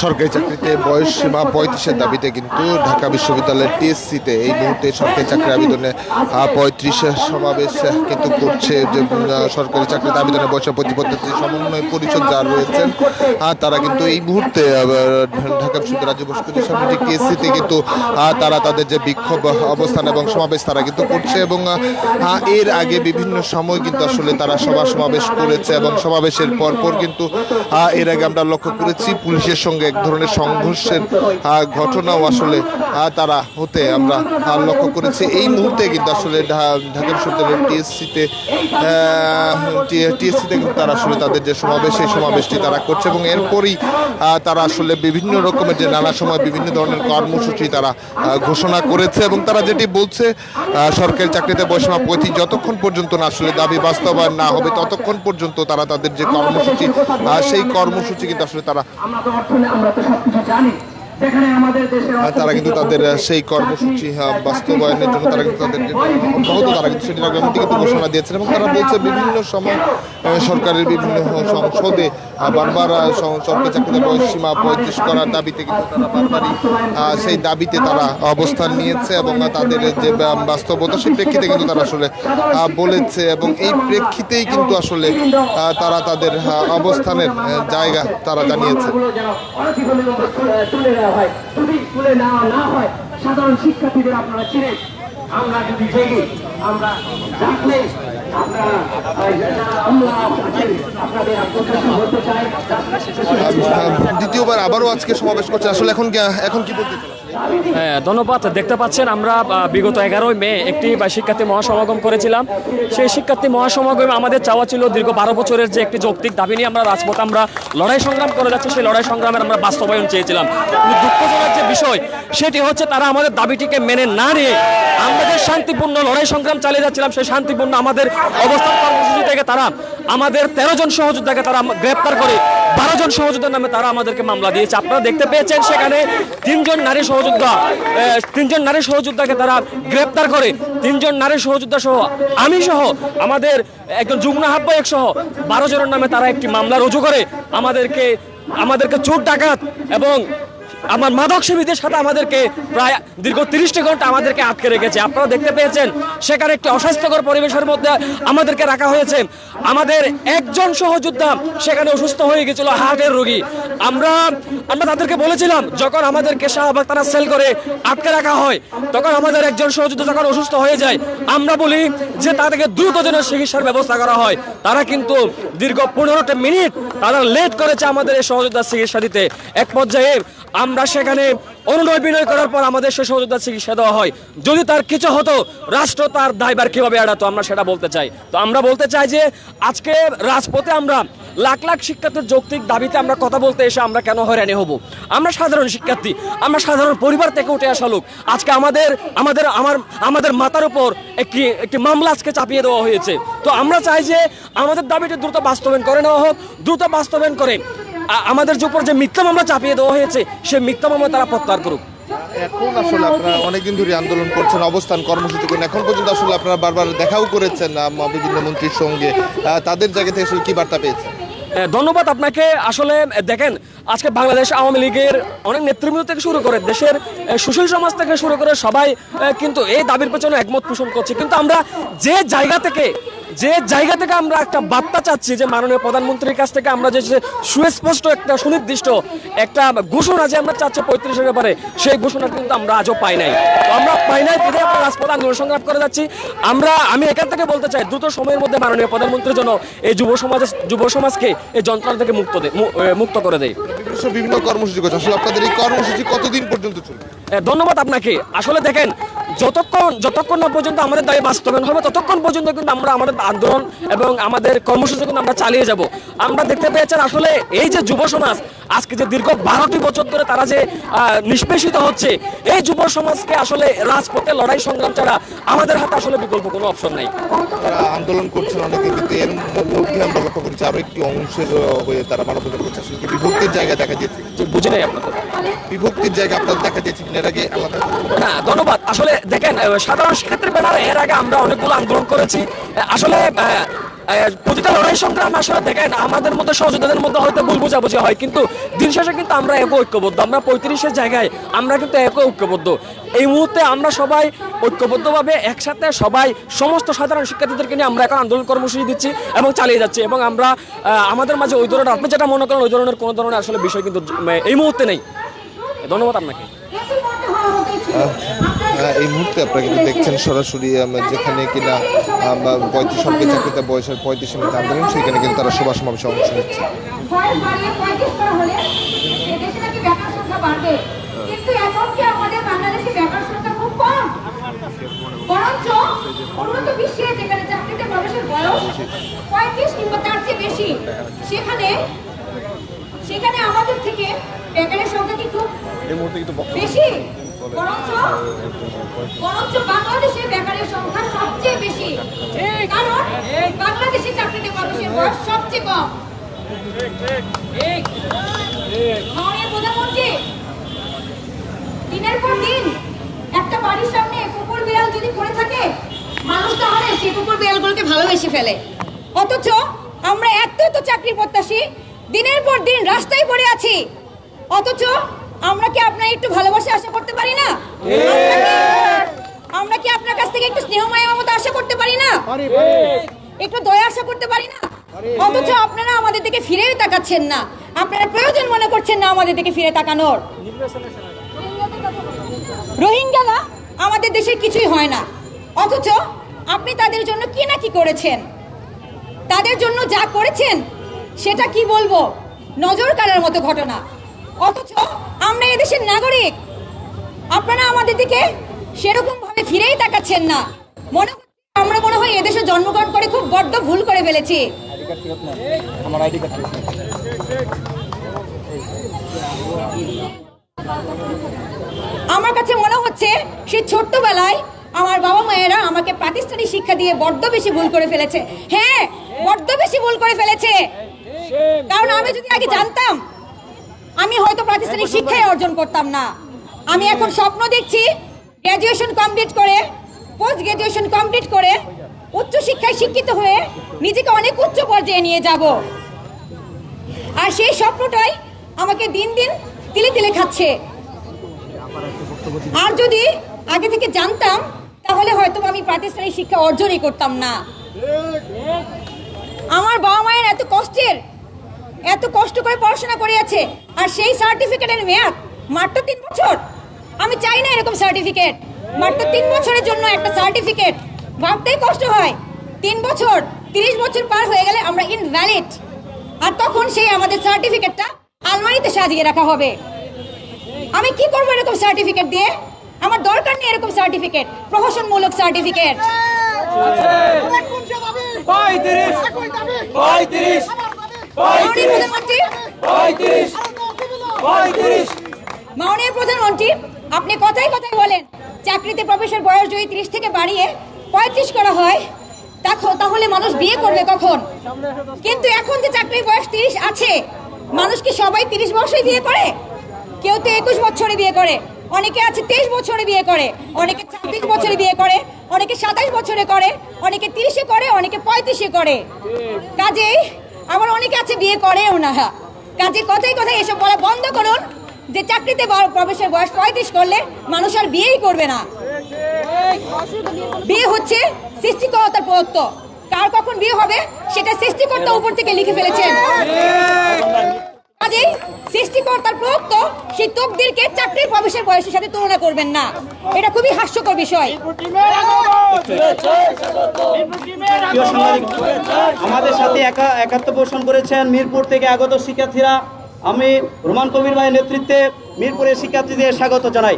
সরকারি চাকরিতে বয়স সীমা 35-এর দাবিতে কিন্তু ঢাকা বিশ্ববিদ্যালয়ের টিএসসিতে এই মুহূর্তে সরকারি চাকরি আবেদনে 35 সমাবেশ কিন্তু করছে। যে সরকারি চাকরিতে আবেদনের বয়স প্রতিপত্তি সমন্বয় পরিষদ যারা রয়েছেন তারা কিন্তু এই মুহূর্তে ঢাকা বিশ্ববিদ্যালয় রাজ্য বৈষম্য সমিতি টিএসসিতে কিন্তু তারা তাদের যে বিক্ষোভ অবস্থান এবং সমাবেশ তারা কিন্তু করছে। এবং এর আগে বিভিন্ন সময় কিন্তু আসলে তারা সমাবেশ করেছে এবং সমাবেশের পরপর কিন্তু এর আগে আমরা লক্ষ্য করেছি পুলিশের সঙ্গে এক ধরনের সংঘর্ষের ঘটনাও আসলে তারা হতে আমরা লক্ষ্য করেছি। এই মুহূর্তে কিন্তু আসলে ঢাকা বিশ্ববিদ্যালয়ের টিএসসিতে কিন্তু তারা আসলে তাদের যে সমাবেশ সেই সমাবেশটি তারা করছে এবং এরপরই তারা আসলে বিভিন্ন রকমের যে নানা সময় বিভিন্ন ধরনের কর্মসূচি তারা ঘোষণা করেছে। এবং তারা যেটি বলছে সরকারি চাকরিতে বয়সীমা 35 যতক্ষণ পর্যন্ত না আসলে দাবি বাস্তবায়ন না হবে ততক্ষণ পর্যন্ত তারা তাদের যে কর্মসূচি সেই কর্মসূচি কিন্তু আসলে তারা কিন্তু তাদের সেই কর্মসূচি বাস্তবায়নের জন্য তারা কিন্তু তাদের অব্যাহত তারা কিন্তু সেটির আগামীতে কিন্তু ঘোষণা দিয়েছেন। এবং তারা বলছে বিভিন্ন সময় সরকারের বিভিন্ন সংসদে বারবার সরকারি চাকরিতে বয়স সীমা 35 করার দাবিতে কিন্তু তারা বারবারই সেই দাবিতে তারা অবস্থান নিয়েছে এবং তাদের যে বাস্তবতা সেই প্রেক্ষিতে কিন্তু তারা আসলে বলেছে এবং এই প্রেক্ষিতেই কিন্তু আসলে তারা তাদের অবস্থানের জায়গা তারা জানিয়েছে। সাধারণ শিক্ষার্থীদের আপনারা চিনেন, আমরা যদি জেগে আমরা জানলে দ্বিতীয়বার আবারও আজকে সমাবেশ করছে আসলে এখন কি বলতে চান? হ্যাঁ, ধন্যবাদ। দেখতে পাচ্ছেন আমরা বিগত 11 মে একটি শিক্ষার্থী মহাসমাগম করেছিলাম। সেই শিক্ষার্থী মহাসমাগমে আমাদের চাওয়া ছিল দীর্ঘ 12 বছরের যে একটি যৌক্তিক দাবি নিয়ে আমরা রাজপথে আমরা লড়াই সংগ্রাম করে যাচ্ছি, সেই লড়াই সংগ্রামের আমরা বাস্তবায়ন চেয়েছিলাম। কিন্তু দুঃখজনক যে বিষয় সেটি হচ্ছে তারা আমাদের দাবিটিকে মেনে না নিয়ে আমরা যে শান্তিপূর্ণ লড়াই সংগ্রাম চালিয়ে যাচ্ছিলাম সেই শান্তিপূর্ণ আমাদের অবস্থান কর্মসূচি থেকে তারা আমাদের 13 জন সহযোদ্ধাকে তারা গ্রেপ্তার করে 12 জন সহযোদ্ধার নামে তারা আমাদেরকে মামলা দিয়েছে। আপনারা দেখতে পেয়েছেন সেখানে 3 জন নারী সহযোদ্ধাকে তারা গ্রেপ্তার করে 3 জন নারী সহযোদ্ধা সহ আমি সহ আমাদের একজন যুগ্ম আহ্বায়ক সহ 12 জনের নামে তারা একটি মামলা রুজু করে আমাদেরকে চোর ডাকাত এবং আমার মাদক সেবীদের সাথে আমাদেরকে প্রায় দীর্ঘ 30টি ঘন্টা আমাদেরকে আটকে রেখেছে। আপনারা দেখতে পেয়েছেন সেখানে একটি অস্বাস্থ্যকর পরিবেশের মধ্যে আমাদেরকে রাখা হয়েছে। আমাদের একজন সহযোদ্ধা সেখানে অসুস্থ হয়ে গেছিল, হার্টের রোগী। আমরা তাদেরকে বলেছিলাম যখন আমাদেরকে শাহবাগ থানা সেল করে আটকে রাখা হয় তখন আমাদের একজন সহযোদ্ধা যখন অসুস্থ হয়ে যায় আমরা বলি যে তাদেরকে দ্রুত যেন চিকিৎসার ব্যবস্থা করা হয়। তারা কিন্তু দীর্ঘ 15টা মিনিট তারা লেট করেছে আমাদের এই সহযোদ্ধার চিকিৎসা দিতে। এক পর্যায়ে আমরা সেখানে অনুনয় বিনয় করার পর আমাদের সে সহযোদ্ধা চিকিৎসা দেওয়া হয়। যদি তার কিছু হতো রাষ্ট্র তার দায়ভার কিভাবে এড়াতো আমরা সেটা বলতে চাই। তো আমরা বলতে চাই যে আজকে রাজপথে আমরা লাখ লাখ শিক্ষার্থীর যৌক্তিক দাবিতে আমরা কথা বলতে এসে আমরা কেন হয়রানি হব? আমরা সাধারণ শিক্ষার্থী, আমরা সাধারণ পরিবার থেকে উঠে আসা লোক। আজকে আমাদের মাথার উপর একটি মামলা আজকে চাপিয়ে দেওয়া হয়েছে। তো আমরা চাই যে আমাদের দাবিটি দ্রুত বাস্তবায়ন করে নেওয়া হোক, দ্রুত বাস্তবায়ন করে আমাদের উপর যে মিথ্যা মামলা চাপিয়ে দেওয়া হয়েছে সেই মিথ্যা মামলা তারা প্রত্যাহার করুক। এখন আসলে আপনারা অনেকদিন ধরে আন্দোলন করছেন, অবস্থান কর্মসূচি করেন, এখন পর্যন্ত আসলে আপনারা বারবার দেখাও করেছেন বিভিন্ন মন্ত্রীর সঙ্গে, তাদের জায়গা থেকে আসলে কি বার্তা পেয়েছেন? ধন্যবাদ আপনাকে। আসলে দেখেন আজকে বাংলাদেশ আওয়ামী লীগের অনেক নেতৃবৃন্দ থেকে শুরু করে দেশের সুশীল সমাজ থেকে শুরু করে সবাই কিন্তু এই দাবির পেছনে একমত পোষণ করছে। কিন্তু আমরা যে জায়গা থেকে আমরা একটা বার্তা চাচ্ছি যে মাননীয় প্রধানমন্ত্রীর কাছ থেকে আমরা যে সুস্পষ্ট একটা সুনির্দিষ্ট একটা ঘোষণা যে আমরা চাচ্ছি 35-এর ব্যাপারে, সেই ঘোষণা কিন্তু আমরা আজও পাই নাই। তো আমরা পাই নাই বিধে আমরা রাজপথে আন্দোলন সংগ্রাম করে যাচ্ছি। আমি এখান থেকে বলতে চাই দ্রুত সময়ের মধ্যে মাননীয় প্রধানমন্ত্রীর জন্য এই যুব সমাজকে এই যন্ত্রণা থেকে মুক্ত করে দেয়। বিভিন্ন কর্মসূচি করছে, আসলে আপনাদের এই কর্মসূচি কতদিন পর্যন্ত চলবে? ধন্যবাদ আপনাকে। আসলে দেখেন যতক্ষণ না পর্যন্ত আমাদের দাবি বাস্তবায়ন হবে ততক্ষণ পর্যন্ত কিন্তু আমরা আমাদের আন্দোলন এবং আমাদের কর্মসূচি কিন্তু আমরা চালিয়ে যাব। আমরা দেখতে পেয়েছেন আসলে এই যে যুব সমাজ আজকে যে দীর্ঘ 12টি বছর ধরে তারা যে নিষ্পেষিত হচ্ছে, এই যুব সমাজকে আসলে রাজপথে লড়াই সংগ্রাম ছাড়া আমাদের হাতে আসলে বিকল্প কোনো অপশন নাই। আন্দোলন করছেন অনেকে, কিন্তু এর মধ্যে আমরা লক্ষ্য করছি আরো একটি অংশের হয়ে তারা মানববন্ধন করছে। আসলে কি বিভক্তির জায়গা দেখা দিয়েছে? বুঝি নাই আপনাদের বিভক্তির জায়গা আপনাদের দেখা দিয়েছে এর আগে আলাদা? না, ধন্যবাদ। আসলে দেখেন সাধারণ শিক্ষার্থীর ব্যাপারে এর আগে আমরা অনেকগুলো আন্দোলন করেছি। আসলে প্রতিটা লড়াই সংগ্রাম আসলে দেখেন আমাদের মধ্যে সহযোদ্ধাদের মধ্যে হয়তো ভুল বোঝাবুঝি হয়, কিন্তু দিন শেষে কিন্তু আমরা এক ঐক্যবদ্ধ। আমরা 35-এর জায়গায় আমরা কিন্তু এক ঐক্যবদ্ধ। এই মুহূর্তে আমরা সবাই ঐক্যবদ্ধভাবে একসাথে সবাই সমস্ত সাধারণ শিক্ষার্থীদেরকে নিয়ে আমরা এখন আন্দোলন কর্মসূচি দিচ্ছি এবং চালিয়ে যাচ্ছি, এবং আমরা আমাদের মাঝে ওই ধরনের আপনি যেটা মনে করেন ওই ধরনের কোনো ধরনের আসলে বিষয় কিন্তু এই মুহূর্তে নেই। ধন্যবাদ আপনাকে। এই মুহূর্তে আপনারা কিন্তু দেখছেন সরাসরি যেখানে কিনা 35 সরকারি চাকরিতে বয়সের 35 মিনিট আন্দোলন, সেখানে কিন্তু তারা সভা সমাবেশে অংশ নিচ্ছে। বয়স বাড়িয়ে 35 করা হলে দেশে নাকি বেকার সংখ্যা বাড়বে, কিন্তু এখন কি আমাদের বাংলাদেশে বেকার সংখ্যা খুব কম? বরঞ্চ উন্নত বিশ্বে যেখানে চাকরিতে প্রবেশের বয়স 35 কিংবা তার চেয়ে বেশি, সেখানে আমাদের থেকে বেকারের সংখ্যা কি খুব বেশি? বরঞ্চ বাংলাদেশে বেকারের সংখ্যা সবচেয়ে বেশি, কারণ বাংলাদেশে চাকরিতে প্রবেশের বয়স সবচেয়ে কম। মাননীয় প্রধানমন্ত্রী, দিনের পর দিন একটা বাড়ির সামনে কুকুর বিড়াল যদি পড়ে থাকে, মানুষ তাহলে সেই কুকুর বিড়ালগুলোকে ভালোবেসে ফেলে। অথচ আমরা এত চাকরি প্রত্যাশী দিনের পর দিন রাস্তায় পড়ে আছি, অথচ আমরা কি আপনার একটু ভালোবাসা আশা করতে পারি না? আমরা কি আপনার কাছ থেকে একটু স্নেহ মায়া মমতা আশা করতে পারি না? একটু দয়া আশা করতে পারি না? অথচ আপনারা আমাদের দিকে ফিরেও তাকাচ্ছেন না, আপনারা প্রয়োজন মনে করছেন না আমাদের দিকে ফিরে তাকানোর। রোহিঙ্গারা আমাদের দেশে কিছুই হয় না, অথচ আপনি তাদের জন্য কি না কি করেছেন। তাদের জন্য যা করেছেন সেটা কি বলবো, নজর কাড়ার মতো ঘটনা। অথচ আমরা এদেশের নাগরিক, আপনারা আমাদের দিকে সেরকম ভাবে ফিরেই তাকাচ্ছেন না। আমরা মনে হয় এদেশে জন্মগ্রহণ করে খুব বড্ড ভুল করে ফেলেছি। আমার কাছে মনে হচ্ছে সেই ছোট্টবেলায় আমার বাবা মায়েরা আমাকে প্রাতিষ্ঠানিক শিক্ষা দিয়ে বড্ড বেশি ভুল করে ফেলেছে। হ্যাঁ, বড্ড বেশি ভুল করে ফেলেছে। কারণ আমি যদি আগে জানতাম, আমি হয়তো প্রাতিষ্ঠানিক শিক্ষাই অর্জন করতাম না। আমি এখন স্বপ্ন দেখছি গ্র্যাজুয়েশন কমপ্লিট করে, পোস্ট গ্র্যাজুয়েশন কমপ্লিট করে উচ্চ শিক্ষায় শিক্ষিত হয়ে নিজেকে অনেক উচ্চ পর্যায়ে নিয়ে যাব। আর সেই স্বপ্নটাই আমাকে দিন দিন তিলে তিলে খাচ্ছে। আর যদি আগে থেকে জানতাম তাহলে হয়তো আমি প্রাতিষ্ঠানিক শিক্ষা অর্জনই করতাম না। আমার বাবা মায়ের এত কষ্ট করে পড়াশোনা করিয়েছে, আর সেই সার্টিফিকেটের মেয়াদ মাত্র 3 বছর। আমি চাই না এরকম সার্টিফিকেট। মাত্র 3 বছরের জন্য একটা সার্টিফিকেট, ভাবতেই কষ্ট হয়। 3 বছর, 30 বছর পার হয়ে গেলে আমরা ইনভ্যালিড, আর তখন সেই আমাদের সার্টিফিকেটটা আলমারিতে সাজিয়ে রাখা হবে। আমি কি করবো এরকম সার্টিফিকেট দিয়ে? আমার দরকার নেই এরকম সার্টিফিকেট, প্রহসনমূলক সার্টিফিকেট। মাননীয় প্রধানমন্ত্রী, আপনি কথায় কথায় বলেন চাকরিতে প্রবেশের বয়স যদি 30 থেকে বাড়িয়ে 35 করা হয় তাহলে মানুষ বিয়ে করবে কখন? কিন্তু এখন যে চাকরির বয়স 30 আছে, মানুষ কি সবাই 30 বছরে বিয়ে করে? কেউ তো 21 বছরে বিয়ে করে, অনেকে আছে 23 বছরে বিয়ে করে, অনেকে 26 বছরে বিয়ে করে, অনেকে 27 বছরে করে, অনেকে 30-এ করে, অনেকে 35-এ করে। কাজেই আবার অনেকে আছে বিয়ে করেও না। কাজে কথায় কথায় এসব বলা বন্ধ করুন যে চাকরিতে প্রবেশের বয়স 35 করলে মানুষ আর বিয়েই করবে না। বিয়ে হচ্ছে সৃষ্টিকর্তার প্রদত্ত, কার কখন বিয়ে হবে সেটা সৃষ্টিকর্তা উপর থেকে লিখে ফেলেছেন। কাজেই সৃষ্টিকর্তার প্রদত্ত সেই তকদিরকে চাকরির প্রবেশের বয়সের সাথে তুলনা করবেন না, এটা খুবই হাস্যকর বিষয়। আমাদের সাথে একাত্ম পোষণ করেছেন মিরপুর থেকে আগত শিক্ষার্থীরা। আমি রোমান কবির ভাইয়ের নেতৃত্বে মিরপুরের শিক্ষার্থীদের স্বাগত জানাই।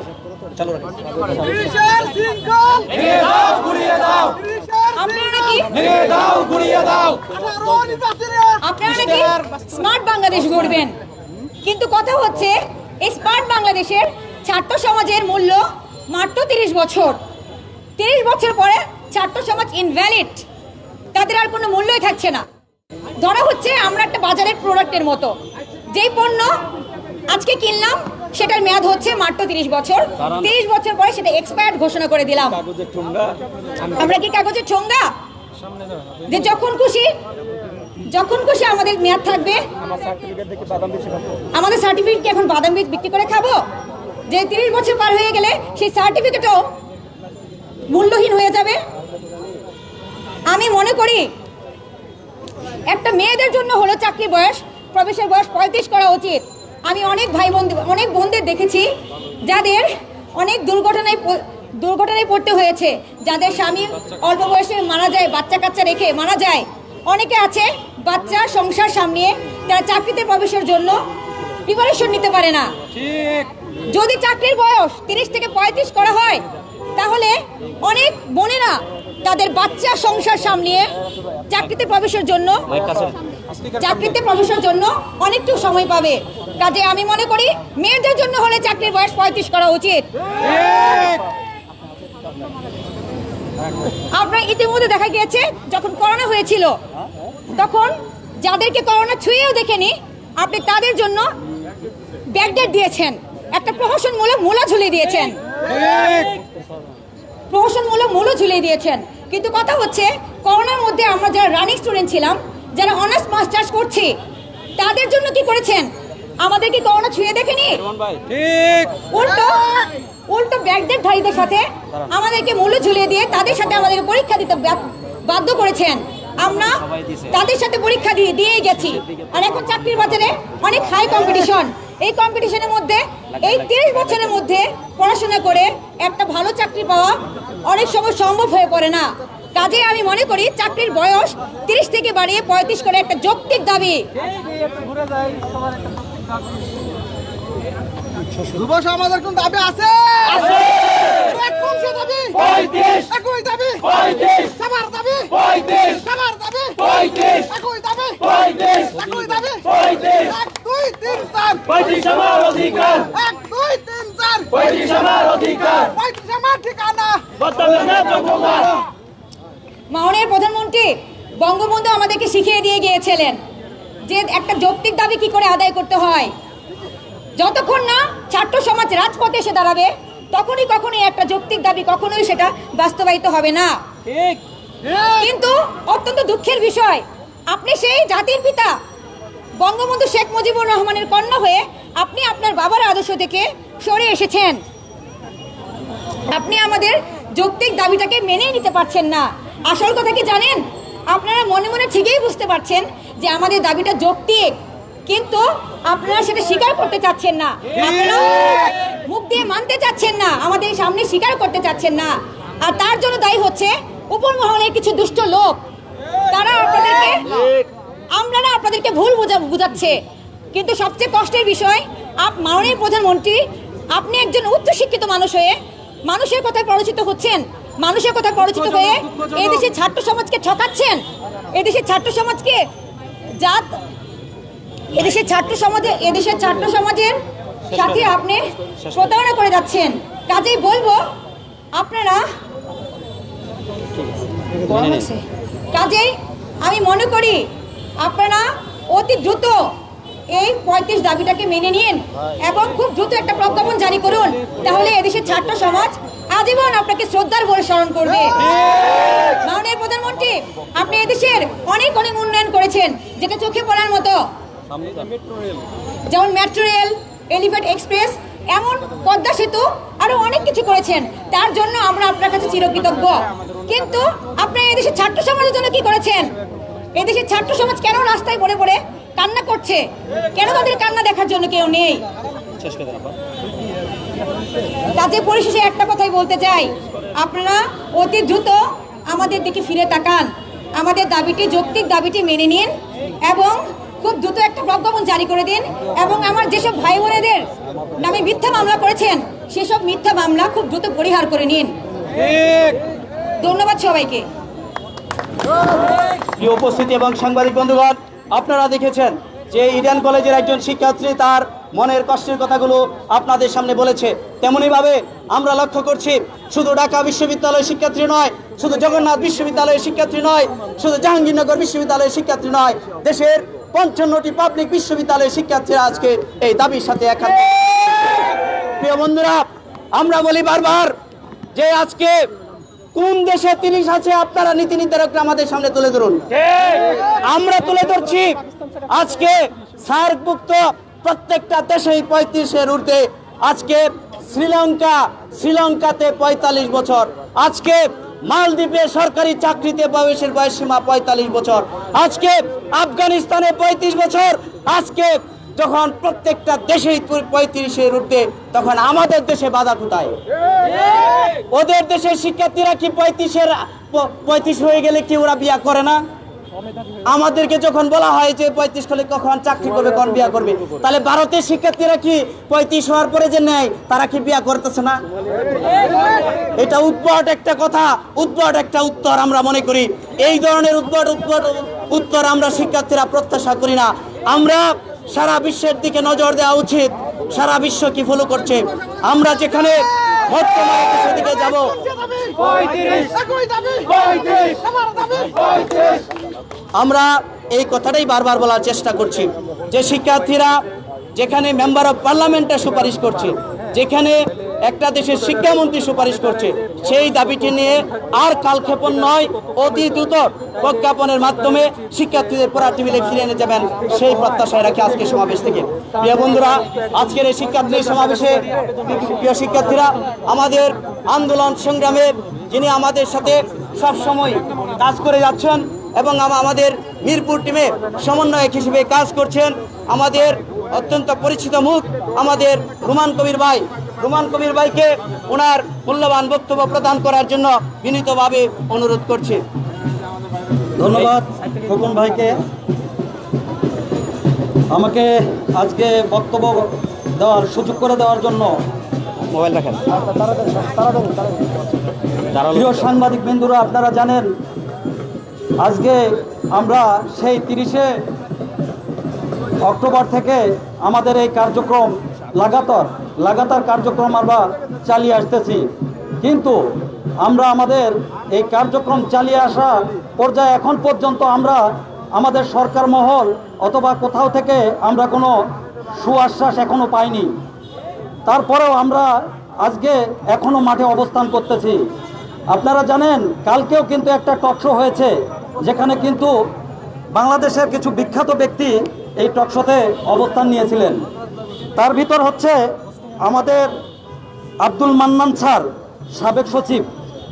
আপনারা নাকি স্মার্ট বাংলাদেশ গড়বেন, কিন্তু কথা হচ্ছে এই স্মার্ট বাংলাদেশের ছাত্র সমাজের মূল্য মাত্র 30 বছর। 30 বছর পরে ছাত্র সমাজ ইনভ্যালিড, তাদের আর কোনো মূল্যই থাকছে না। ধরা হচ্ছে আমরা একটা বাজারের প্রোডাক্টের মতো, যেই পণ্য আজকে কিনলাম সেটার মেয়াদ হচ্ছে মাত্র 30 বছর। 30 বছর পরে সেটা এক্সপায়ার্ড ঘোষণা করে দিলাম। আমরা কি কাগজের ঠোঙ্গা? যে যখন খুশি আমাদের মেয়াদ থাকবে, আমাদের সার্টিফিকেট কি এখন বাদাম বীজ বিক্রি করে খাবো? যে 30 বছর পার হয়ে গেলে সেই সার্টিফিকেটও মূল্যহীন হয়ে যাবে। আমি মনে করি একটা মেয়েদের জন্য হলো চাকরির বয়স, প্রবেশের বয়স 35 করা উচিত। আমি অনেক অনেক বোনদের দেখেছি যাদের অনেক দুর্ঘটনায় পড়তে হয়েছে, যাদের স্বামী অল্প বয়সে মারা যায়, বাচ্চা কাচ্চা রেখে মারা যায়। অনেকে আছে বাচ্চা সংসার সামলিয়ে তারা চাকরিতে প্রবেশের জন্য প্রিপারেশন নিতে পারে না। যদি চাকরির বয়স 30 থেকে 35 করা হয় তাহলে অনেক বোনেরা তাদের বাচ্চা সংসার সামলিয়ে চাকরিতে প্রবেশের জন্য অনেকটু সময় পাবে। কাজে আমি মনে করি মেয়েদের জন্য হলে চাকরির বয়স 35 করা উচিত। আপনার ইতিমধ্যে দেখা গিয়েছে যখন করোনা হয়েছিল তখন যাদেরকে করোনা ছুঁয়েও দেখেনি আপনি তাদের জন্য ব্যাকডেট দিয়েছেন, একটা প্রহসনমূলক মূল্য ঝুলিয়ে দিয়েছেন। কিন্তু কথা হচ্ছে করোনার মধ্যে আমরা যারা রানিং স্টুডেন্ট ছিলাম, যারা অনার্স মাস্টার্স করছি, তাদের জন্য কি করেছেন? আমাদের কি করোনা ছুঁয়ে দেখেনি? উল্টো ব্যাকডেটধারীদের সাথে আমাদেরকে মূল্য ঝুলিয়ে দিয়ে তাদের সাথে আমাদেরকে পরীক্ষা দিতে বাধ্য করেছেন। আমরা তাদের সাথে পরীক্ষা দিয়েই গেছি। আর এখন চাকরির বাজারে অনেক হাই কম্পিটিশন। এই কম্পিটিশনের মধ্যে এই 30 বছরের মধ্যে পড়াশোনা করে একটা ভালো চাকরি পাওয়া অনেক সময় সম্ভব হয়ে পড়ে না। কাজে আমি মনে করি চাকরির বয়স 30 থেকে বাড়িয়ে 35 করে একটা যৌক্তিক দাবি। আমাদের কোন দাবি আছে? মাননীয় প্রধানমন্ত্রী বঙ্গবন্ধু আমাদেরকে শিখিয়ে দিয়ে গিয়েছিলেন যে একটা যৌক্তিক দাবি কি করে আদায় করতে হয়। যতক্ষণ না ছাত্র সমাজ রাজপথে এসে দাঁড়াবে কখনোই একটা যৌক্তিক দাবি কখনোই সেটা বাস্তবায়িত হবে না। কিন্তু অত্যন্ত দুঃখের বিষয়, আপনি সেই জাতির পিতা বঙ্গবন্ধু শেখ মুজিবুর রহমানের কন্যা হয়ে আপনি আপনার বাবার আদর্শ থেকে সরে এসেছেন। আপনি আমাদের যৌক্তিক দাবিটাকে মেনেই নিতে পারছেন না। আসল কথা কি জানেন? আপনারা মনে মনে ঠিকই বুঝতে পারছেন যে আমাদের দাবিটা যৌক্তিক, কিন্তু আপনারা সেটা স্বীকার করতে চাচ্ছেন না। আপনারা মুখ দিয়ে মানতে চাচ্ছেন না, আমাদের সামনে স্বীকার করতে চাচ্ছেন না। আর তার জন্য দায়ী হচ্ছে উপর মহলের কিছু দুষ্ট লোক। তারা আপনাদেরকে ভুল বুঝাচ্ছে। কিন্তু সবচেয়ে কষ্টের বিষয়, মাননীয় প্রধানমন্ত্রী আপনি একজন উচ্চশিক্ষিত মানুষ হয়ে মানুষের কথায় পরিচিত হচ্ছেন, মানুষের কথা পরিচিত হয়ে এই দেশের ছাত্র সমাজকে ঠকাচ্ছেন, এদেশের ছাত্র সমাজের সাথে আপনি প্রতারণা করে যাচ্ছেন। কাজেই বলবো আমি মনে করি আপনারা অতি দ্রুত এই 35 দাবিটাকে মেনে নিন এবং খুব দ্রুত একটা প্রজ্ঞাপন জারি করুন। তাহলে এদেশের ছাত্র সমাজ আজীবন আপনাকে শ্রদ্ধার বলে স্মরণ করবে। মাননীয় প্রধানমন্ত্রী আপনি এদেশের অনেক উন্নয়ন করেছেন যেটা চোখে পড়ার মতো, যেমন মেট্রো রেল, এলিভেট এক্সপ্রেস, এমন পদ্মা সেতু, আরো অনেক কিছু করেছেন। তার জন্য আমরা আপনার কাছে চিরকৃতজ্ঞ। কিন্তু আপনি এদেশের ছাত্র সমাজের জন্য কি করেছেন? এদেশের ছাত্র সমাজ কেন রাস্তায় পড়ে পড়ে কান্না করছে? কেন তাদের কান্না দেখার জন্য কেউ নেই? কাজে পরিশেষে একটা কথাই বলতে চাই, আপনারা অতি দ্রুত আমাদের দিকে ফিরে তাকান, আমাদের দাবিটি যৌক্তিক দাবিটি মেনে নিন এবং খুব দ্রুত একটা প্রজ্ঞাপন জারি করে দিন। এবং আমার যেসব ভাই বোনেদের নামে মিথ্যা মামলা করেছেন সেসব মিথ্যা মামলা খুব দ্রুত পরিহার করে নিন। ধন্যবাদ সবাইকে। প্রিয় উপস্থিতি এবং সাংবাদিক বন্ধুগণ, আপনারা দেখেছেন যে ইডেন কলেজের একজন শিক্ষার্থী তার মনের কষ্টের কথাগুলো আপনাদের সামনে বলেছে। তেমনিভাবে আমরা লক্ষ্য করছি শুধু ঢাকা বিশ্ববিদ্যালয়ের শিক্ষার্থী নয়, শুধু জগন্নাথ বিশ্ববিদ্যালয়ের শিক্ষার্থী নয়, শুধু জাহাঙ্গীরনগর বিশ্ববিদ্যালয়ের শিক্ষার্থী নয়, দেশের 55টি পাবলিক বিশ্ববিদ্যালয়ের শিক্ষার্থীরা আজকে এই দাবির সাথে একাত্ম। প্রিয় বন্ধুরা, আমরা বলি বারবার যে আজকে কোন দেশে 30 আছে আপনারা নীতি নির্ধারকরা আমাদের সামনে তুলে ধরুন। আমরা তুলে ধরছি আজকে সার্কভুক্ত প্রত্যেকটা দেশেই 35-এর ঊর্ধ্বে। আজকে শ্রীলঙ্কাতে 45 বছর, আজকে মালদ্বীপে সরকারি চাকরিতে প্রবেশের বয়সসীমা 45 বছর, আজকে আফগানিস্তানে 35 বছর। আজকে যখন প্রত্যেকটা দেশেই 35-এর ঊর্ধ্বে, তখন আমাদের দেশে বাধা কোথায়? ওদের দেশের শিক্ষার্থীরা কি 35 হয়ে গেলে কি ওরা বিয়া করে না? আমাদেরকে যখন বলা হয় যে 35 হলে কখন চাকরি করবে, কখন বিয়া করবে, তাহলে ভারতের শিক্ষার্থীরা কি 35 হওয়ার পরে যে নেয় তারা কি বিয়া করতেছে না? এটা উদ্ভট একটা কথা, উদ্ভট একটা উত্তর আমরা মনে করি। এই ধরনের উদ্ভট উত্তর আমরা শিক্ষার্থীরা প্রত্যাশা করি না। আমরা সারা বিশ্বের দিকে নজর দেওয়া উচিত, সারা বিশ্ব কি ফলো করছে। আমরা যেখানে বর্তমানে সেদিকে যাব। আমরা এই কথাটাই বারবার বলার চেষ্টা করছি যে শিক্ষার্থীরা যেখানে মেম্বার অফ পার্লামেন্টে সুপারিশ করছে, যেখানে একটা দেশের শিক্ষামন্ত্রী সুপারিশ করছে, সেই দাবিটি নিয়ে আর কালক্ষেপণ নয়, অতি দ্রুত প্রজ্ঞাপনের মাধ্যমে শিক্ষার্থীদের পড়ার টেবিলে ফিরে এনে যাবেন, সেই প্রত্যাশায় রাখি আজকে সমাবেশ থেকে। প্রিয় বন্ধুরা, আজকের এই শিক্ষার্থী সমাবেশে প্রিয় শিক্ষার্থীরা, আমাদের আন্দোলন সংগ্রামে যিনি আমাদের সাথে সবসময় কাজ করে যাচ্ছেন এবং আমাদের মিরপুর টিমে সমন্বয়ক হিসেবে কাজ করছেন, আমাদের অত্যন্ত পরিচিত মুখ আমাদের রুমান কবির ভাই। রুমান কবির ভাইকে ওনার মূল্যবান বক্তব্য প্রদান করার জন্য বিনীতভাবে অনুরোধ করছি। ধন্যবাদ খোকন ভাইকে আমাকে আজকে বক্তব্য দেওয়ার সুযোগ করে দেওয়ার জন্য। মোবাইল রাখেন। প্রিয় সাংবাদিক বন্ধুরা, আপনারা জানেন আজকে আমরা সেই 30শে অক্টোবর থেকে আমাদের এই কার্যক্রম লাগাতার কার্যক্রম আমরা চালিয়ে আসতেছি, কিন্তু আমরা আমাদের এই কার্যক্রম চালিয়ে আসা পর্যায়ে এখন পর্যন্ত আমরা আমাদের সরকার মহল অথবা কোথাও থেকে আমরা কোনো সুআশ্বাস এখনো পাইনি। তারপরেও আমরা আজকে এখনো মাঠে অবস্থান করতেছি। আপনারা জানেন কালকেও কিন্তু একটা টকশো হয়েছে, যেখানে কিন্তু বাংলাদেশের কিছু বিখ্যাত ব্যক্তি এই টকশোতে অবস্থান নিয়েছিলেন। তার ভিতর হচ্ছে আমাদের আব্দুল মান্নান স্যার, সাবেক সচিব।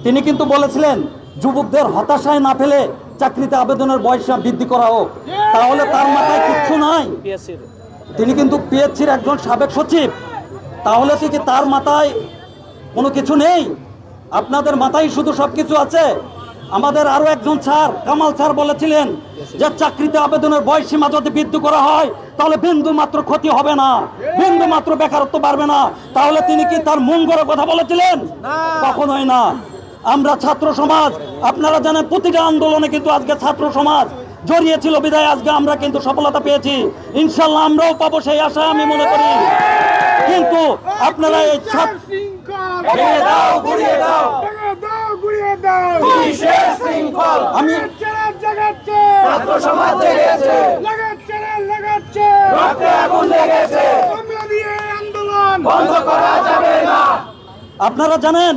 তিনি কিন্তু বলেছিলেন যুবকদের হতাশায় না ফেলে চাকরিতে আবেদনের বয়স বৃদ্ধি করা হোক। তাহলে তার মাথায় কিচ্ছু নাই। তিনি কিন্তু পিএসসির একজন সাবেক সচিব, তাহলে কি তার মাথায় কোনো কিছু নেই? আপনাদের মাথায় শুধু সব কিছু আছে। আমাদের আরো একজন স্যার, কামাল স্যার বলেছিলেন যে চাকরিতে আবেদনের বয়স সীমা যদি বৃদ্ধি করা হয় তাহলে বিন্দু মাত্র ক্ষতি হবে না, বিন্দু মাত্র বেকারত্ব বাড়বে না। তাহলে তিনি কি তার মন গড়া কথা বলেছিলেন? কখনোই না। আমরা ছাত্র সমাজ, আপনারা জানেন প্রতিটা আন্দোলনে কিন্তু আজকে ছাত্র সমাজ জড়িয়ে ছিল, বিধায় আজকে আমরা কিন্তু সফলতা পেয়েছি। ইনশাল্লাহ আমরাও পাবো সেই আশা আমি মনে করি। কিন্তু আপনারা এই আমি আপনারা জানেন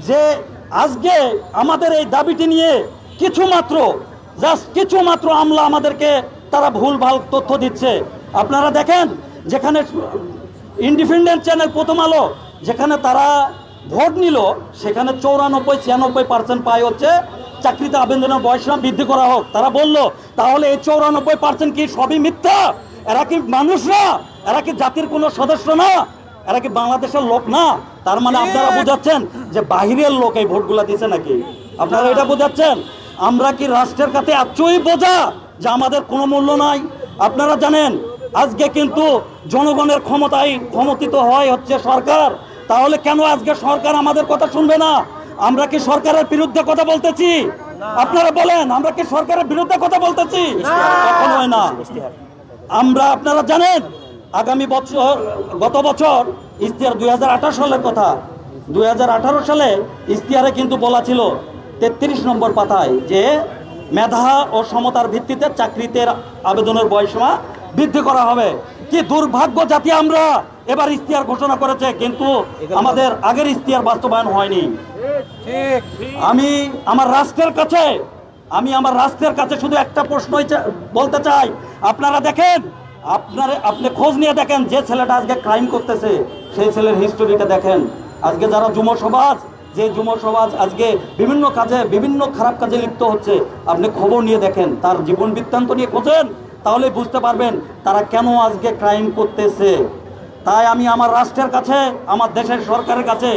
যে আজকে আমাদের এই দাবিটি নিয়ে কিছু মাত্র আমলা আমাদেরকে তারা ভুলভাল তথ্য দিচ্ছে। আপনারা দেখেন যেখানে ইন্ডিপেন্ডেন্ট চ্যানেল প্রথম আলো, যেখানে তারা ভোট নিল, সেখানে 94-96% পায় হচ্ছে চাকরিতে আবেদনের বয়স বৃদ্ধি করা হোক। তারা বলল তাহলে এই 94% কি সবই মিথ্যা? এরা কি মানুষ না? এরা কি জাতির কোনো সদস্য না? এরা কি বাংলাদেশের লোক না? তার মানে আপনারা বোঝাচ্ছেন যে বাহিরের লোক এই ভোটগুলা দিচ্ছে নাকি? আপনারা এটা বোঝাচ্ছেন আমরা কি রাষ্ট্রের কাছে এতই বোঝা যে আমাদের কোনো মূল্য নাই? আপনারা জানেন আজকে কিন্তু জনগণের ক্ষমতিত হয় হচ্ছে সরকার। তাহলে কেন আজকে সরকার আমাদের কথা শুনবে না? আমরা কি সরকারের বিরুদ্ধে কথা বলতেছি? আপনারা বলেন, আমরা কি সরকারের বিরুদ্ধে কথা বলতেছি? কখনোই না। আমরা, আপনারা জানেন আগামী বছর, গত বছর ইশতেহার 2018 সালের কথা, 2018 সালে ইশতেহারে কিন্তু বলা ছিল 33 নম্বর পাতায় যে মেধা ও সমতার ভিত্তিতে চাকরিতে আবেদনের বয়সসীমা বৃদ্ধি করা হবে। কি দুর্ভাগ্য জাতি আমরা এবার ইশতেহার ঘোষণা করেছে, কিন্তু আমাদের আগের ইশতেহার বাস্তবায়ন হয়নি। আমি আমার রাষ্ট্রের কাছে শুধু একটা প্রশ্নই বলতে চাই, আপনারা দেখেন, আপনি খোঁজ নিয়ে দেখেন, যে ছেলেটা আজকে ক্রাইম করতেছে সেই ছেলের হিস্টোরিটা দেখেন। আজকে যারা যুব সমাজ আজকে বিভিন্ন খারাপ কাজে লিপ্ত হচ্ছে, আপনি খবর নিয়ে দেখেন, তার জীবন বৃত্তান্ত নিয়ে খোঁজেন, তাহলে বুঝতে পারবেন তারা কেন আজকে ক্রাইম করতেছে। তাই আমি আমার রাষ্ট্রের কাছে, আমার দেশের সরকারের কাছে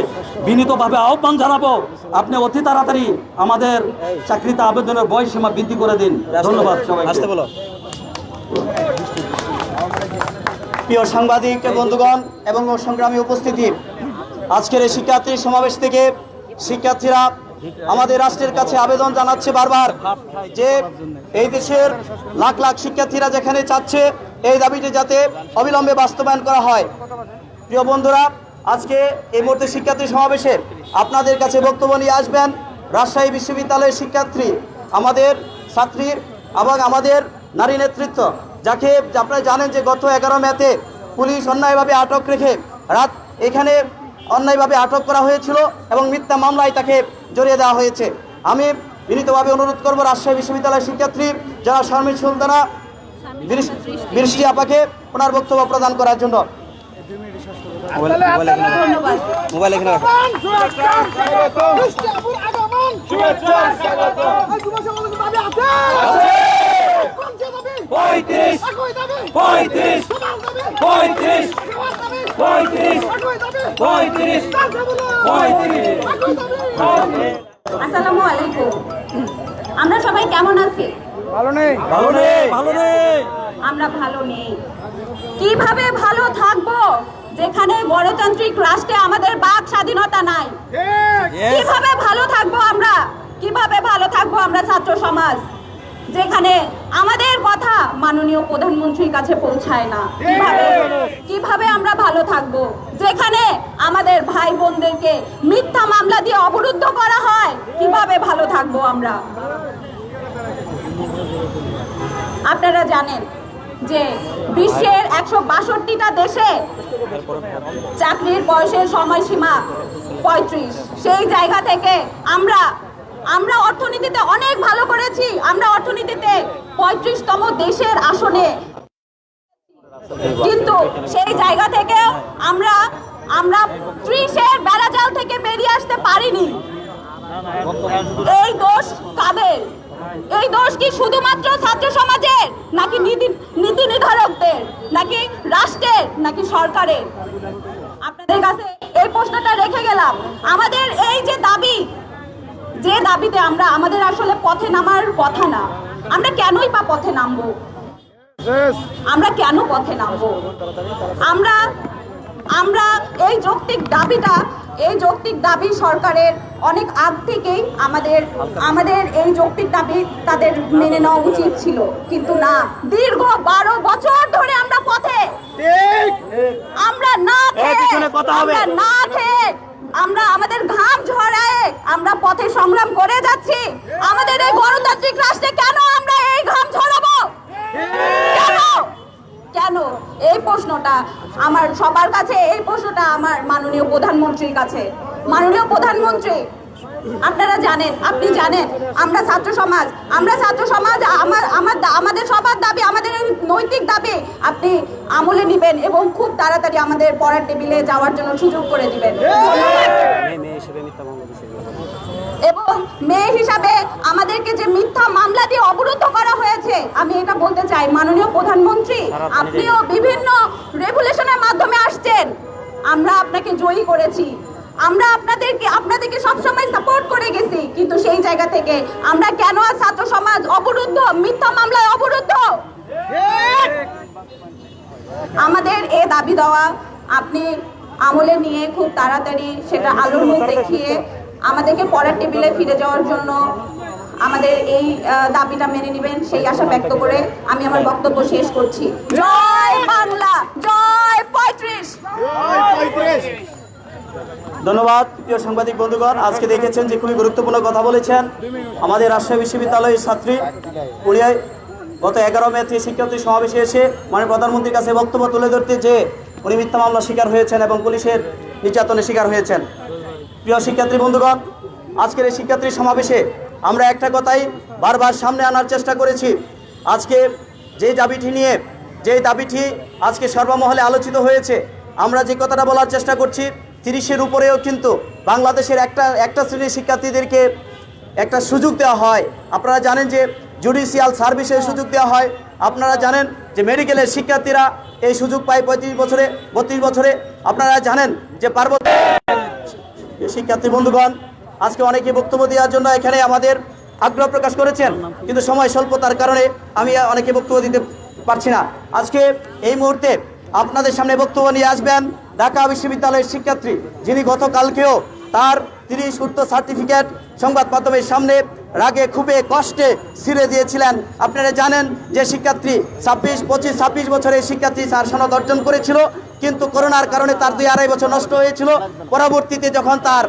বিনীতভাবে আহ্বান জানাবো, আপনি অতি তাড়াতাড়ি আমাদের চাকরিতে আবেদনের বয়সসীমা বৃদ্ধি করে দিন। ধন্যবাদ সবাইকে। প্রিয় সাংবাদিক বন্ধুগণ এবং সংগ্রামী উপস্থিতি, আজকের এই শিক্ষার্থী সমাবেশ থেকে শিক্ষার্থীরা আমাদের রাষ্ট্রের কাছে আবেদন জানাচ্ছে বারবার যে এই দেশের লাখ লাখ শিক্ষার্থীরা যেখানে চাচ্ছে এই দাবিটি যাতে অবিলম্বে বাস্তবায়ন করা হয়। প্রিয় বন্ধুরা, আজকে এই মুহূর্তে শিক্ষার্থী সমাবেশে আপনাদের কাছে বক্তব্য নিয়ে আসবেন রাজশাহী বিশ্ববিদ্যালয়ের শিক্ষার্থী, আমাদের ছাত্রী এবং আমাদের নারী নেতৃত্ব, যাকে আপনারা জানেন যে গত 11 মেতে পুলিশ অন্যায়ভাবে আটক রেখে এখানে অন্যায়ভাবে আটক করা হয়েছিল এবং মিথ্যা মামলায় তাকে জড়িয়ে দেওয়া হয়েছে। আমি বিনীতভাবে অনুরোধ করব রাজশাহী বিশ্ববিদ্যালয়ের শিক্ষার্থী যারা শর্মিল সুলতানা বৃষ্টি আপাকে ওনার বক্তব্য প্রদান করার জন্য। আসসালামু আলাইকুম। আমরা সবাই কেমন আছি? ভালো নেই। আমরা ভালো নেই। কিভাবে ভালো থাকবো যেখানে গণতান্ত্রিক রাষ্ট্রে আমাদের বাক স্বাধীনতা নাই? কিভাবে ভালো থাকবো আমরা? কিভাবে ভালো থাকবো আমরা ছাত্র সমাজ যেখানে আমাদের কথা মাননীয় প্রধানমন্ত্রীর কাছে পৌঁছায় না? কিভাবে আমরা ভালো থাকবো যেখানে আমাদের ভাই বোনদেরকে মিথ্যা মামলা দিয়ে অবরুদ্ধ করা হয়? কিভাবে ভালো থাকবো আমরা? আপনারা জানেন যে বিশ্বের 162টা দেশে চাকরির বয়সের সময়সীমা 35। সেই জায়গা থেকে আমরা অর্থনীতিতে অনেক ভালো করেছি। আমরা অর্থনীতিতে 35তম দেশের আসনে, কিন্তু সেই জায়গা থেকে আমরা 30-এর বেড়াজাল থেকে বেরিয়ে আসতে পারিনি। এই দোষ কাদের? এই দোষ কি শুধুমাত্র ছাত্র সমাজের, নাকি নীতি নির্ধারকদের, নাকি রাষ্ট্রের, নাকি সরকারের? আপনাদের কাছে এই প্রশ্নটা রেখে গেলাম। আমাদের এই যে দাবি, যে দাবিতে আমাদের আসলে পথে নামার কথা না, আমরা কেনই বা পথে নামবো? আমরা কেন পথে নামবো? আমরা এই যৌক্তিক দাবি সরকারের অনেক আগ থেকেই আমাদের এই যৌক্তিক দাবি তাদের মেনে নেওয়া উচিত ছিল, কিন্তু না। দীর্ঘ 12 বছর ধরে আমরা পথে, আমরা না খেয়ে আমরা আমাদের ঘাম ঝরায় আমরা পথে সংগ্রাম করে যাচ্ছি। আমাদের এই গণতান্ত্রিক রাষ্ট্রে কেন আমরা এই ঘাম ঝরাবো? কেন? এই প্রশ্নটা আমার সবার কাছে, এই প্রশ্নটা আমার মাননীয় প্রধানমন্ত্রীর কাছে। মাননীয় প্রধানমন্ত্রী, আপনারা জানেন, আপনি জানেন, আমরা ছাত্র সমাজ আমাদের সবার দাবি, আমাদের নৈতিক দাবি আপনি আমলে নেবেন এবং খুব তাড়াতাড়ি আমাদের পড়ার টেবিলে যাওয়ার জন্য সুযোগ করে দিবেন। এবং মেয়ে হিসাবে আমাদেরকে যে মিথ্যা মামলা দিয়ে অবরুদ্ধ করা হয়েছে, আমি এটা বলতে চাই মাননীয় প্রধানমন্ত্রী, আপনিও বিভিন্ন রেগুলেশনের মাধ্যমে আসছেন, আমরা আপনাকে জয়ী করেছি, আমরা আপনাদেরকে সবসময় সাপোর্ট করে গেছি, কিন্তু সেই জায়গা থেকে আমরা কেন আর ছাত্র সমাজ অবরুদ্ধ, মিথ্যা মামলায় অবরুদ্ধ? আমাদের এই দাবি দেওয়া আপনি আমলে নিয়ে খুব তাড়াতাড়ি সেটা আলোর মুখ দেখিয়ে আমাদেরকে পড়ার টেবিলে ফিরে যাওয়ার জন্য আমাদের এই দাবিটা মেনে নেবেন, সেই আশা ব্যক্ত করে আমি আমার বক্তব্য শেষ করছি। জয় বাংলা, জয় 35। ধন্যবাদ প্রিয় সাংবাদিক বন্ধুগণ। আজকে দেখেছেন যে খুবই গুরুত্বপূর্ণ কথা বলেছেন আমাদের রাজশাহী বিশ্ববিদ্যালয়ের ছাত্রী উড়িয়ায় গত 11 মে শিক্ষার্থী সমাবেশে এসে মাননীয় প্রধানমন্ত্রীর কাছে বক্তব্য তুলে ধরতে যে উনি মিথ্যা মামলার শিকার হয়েছেন এবং পুলিশের নির্যাতনের শিকার হয়েছেন। প্রিয় শিক্ষার্থী বন্ধুগণ, আজকের এই শিক্ষার্থী সমাবেশে আমরা একটা কথাই বারবার সামনে আনার চেষ্টা করেছি। আজকে যে দাবিটি আজকে সর্বমহলে আলোচিত হয়েছে, আমরা যে কথাটা বলার চেষ্টা করছি, 30-এর উপরেও কিন্তু বাংলাদেশের একটা শ্রেণীর শিক্ষার্থীদেরকে একটা সুযোগ দেওয়া হয়। আপনারা জানেন যে জুডিশিয়াল সার্ভিসের সুযোগ দেওয়া হয়। আপনারা জানেন যে মেডিকেলের শিক্ষার্থীরা এই সুযোগ পায় 35 বছরে 32 বছরে। আপনারা জানেন যে পার্বত্য শিক্ষার্থী বন্ধুগণ, আজকে অনেকে বক্তব্য দেওয়ার জন্য এখানে আমাদের আগ্রহ প্রকাশ করেছেন, কিন্তু সময় স্বল্পতার কারণে আমি অনেকে বক্তব্য দিতে পারছি না। আজকে এই মুহূর্তে আপনাদের সামনে বক্তব্য নিয়ে আসবেন ঢাকা বিশ্ববিদ্যালয়ের শিক্ষার্থী, যিনি গতকালকেও তার 30 ঊর্ধ্ব সার্টিফিকেট সংবাদ মাধ্যমের সামনে রাগে খুবই কষ্টে ছিঁড়ে দিয়েছিলেন। আপনারা জানেন যে শিক্ষার্থী 26 বছরের শিক্ষার্থী তার সনদ অর্জন করেছিল, কিন্তু করোনার কারণে তার 2-2.5 বছর নষ্ট হয়েছিল। পরবর্তীতে যখন তার